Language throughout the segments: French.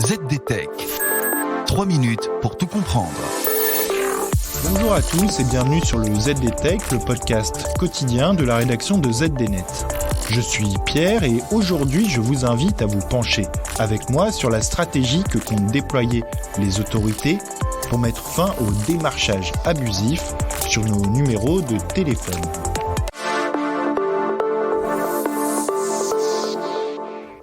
ZDTech. 3 minutes pour tout comprendre. Bonjour à tous et bienvenue sur le ZDTech, le podcast quotidien de la rédaction de ZDNet. Je suis Pierre et aujourd'hui je vous invite à vous pencher avec moi sur la stratégie que comptent déployer les autorités pour mettre fin au démarchage abusif sur nos numéros de téléphone.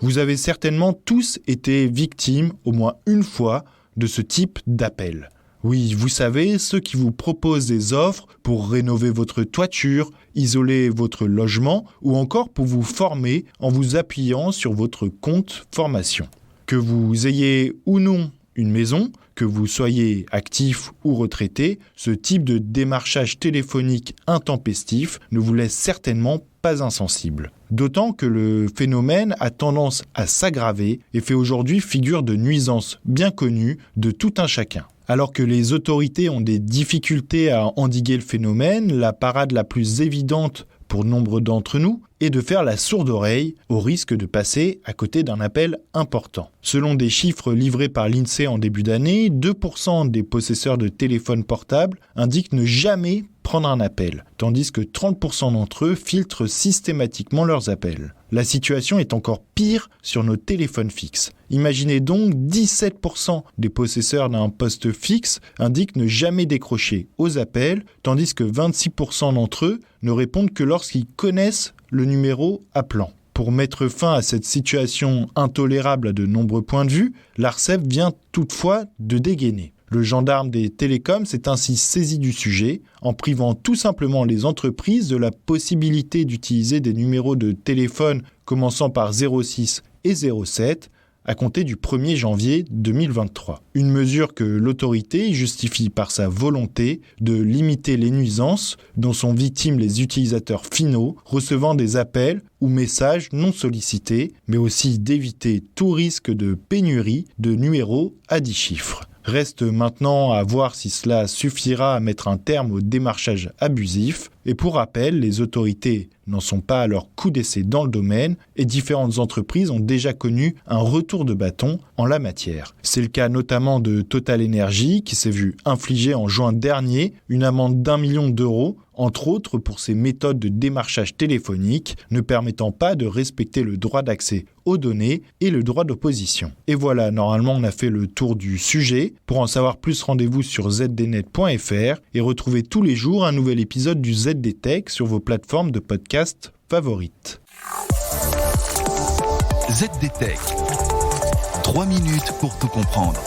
Vous avez certainement tous été victimes au moins une fois de ce type d'appel. Oui, vous savez, ceux qui vous proposent des offres pour rénover votre toiture, isoler votre logement ou encore pour vous former en vous appuyant sur votre compte formation. Que vous ayez ou non une maison, que vous soyez actif ou retraité, ce type de démarchage téléphonique intempestif ne vous laisse certainement pas insensible. D'autant que le phénomène a tendance à s'aggraver et fait aujourd'hui figure de nuisance bien connue de tout un chacun. Alors que les autorités ont des difficultés à endiguer le phénomène, la parade la plus évidente pour nombre d'entre nous est de faire la sourde oreille au risque de passer à côté d'un appel important. Selon des chiffres livrés par l'INSEE en début d'année, 2% des possesseurs de téléphones portables indiquent ne jamais prendre un appel, tandis que 30% d'entre eux filtrent systématiquement leurs appels. La situation est encore pire sur nos téléphones fixes. Imaginez donc 17% des possesseurs d'un poste fixe indiquent ne jamais décrocher aux appels, tandis que 26% d'entre eux ne répondent que lorsqu'ils connaissent le numéro appelant. Pour mettre fin à cette situation intolérable à de nombreux points de vue, l'ARCEP vient toutefois de dégainer. Le gendarme des télécoms s'est ainsi saisi du sujet en privant tout simplement les entreprises de la possibilité d'utiliser des numéros de téléphone commençant par 06 et 07 à compter du 1er janvier 2023. Une mesure que l'autorité justifie par sa volonté de limiter les nuisances dont sont victimes les utilisateurs finaux recevant des appels ou messages non sollicités, mais aussi d'éviter tout risque de pénurie de numéros à 10 chiffres. Reste maintenant à voir si cela suffira à mettre un terme au démarchage abusif. Et pour rappel, les autorités n'en sont pas à leur coup d'essai dans le domaine et différentes entreprises ont déjà connu un retour de bâton en la matière. C'est le cas notamment de Total Energy qui s'est vu infliger en juin dernier une amende d'1 million d'euros, entre autres pour ses méthodes de démarchage téléphonique ne permettant pas de respecter le droit d'accès aux données et le droit d'opposition. Et voilà, normalement on a fait le tour du sujet. Pour en savoir plus, rendez-vous sur zdnet.fr et retrouvez tous les jours un nouvel épisode du ZDTech sur vos plateformes de podcast favorites. ZDTech. 3 minutes pour tout comprendre.